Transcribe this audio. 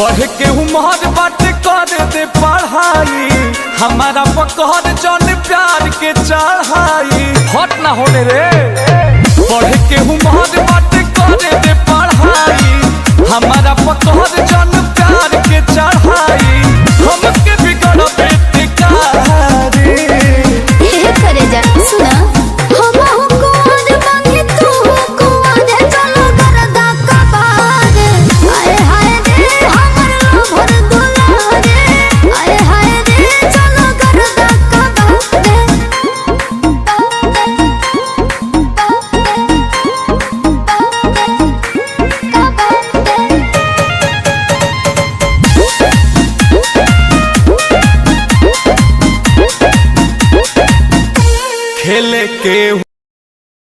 पढ़ के उम्र बात कर दे पढ़ाई, हमारा पकड़ जन प्यार के चढ़ाई। हट ना होने रे, पढ़ के उम्र बात कर दे पढ़ाई, हमारा पकड़ जन प्यार के चढ़ाई। हमके बिगड़ बेटे कारी करे जा सुना हम कुआर मांगे तू कुआर चलो गरदा कबार। आए हाय रे हमर लोभर दुलारे, आए हाय रे चलो गरदा खेले के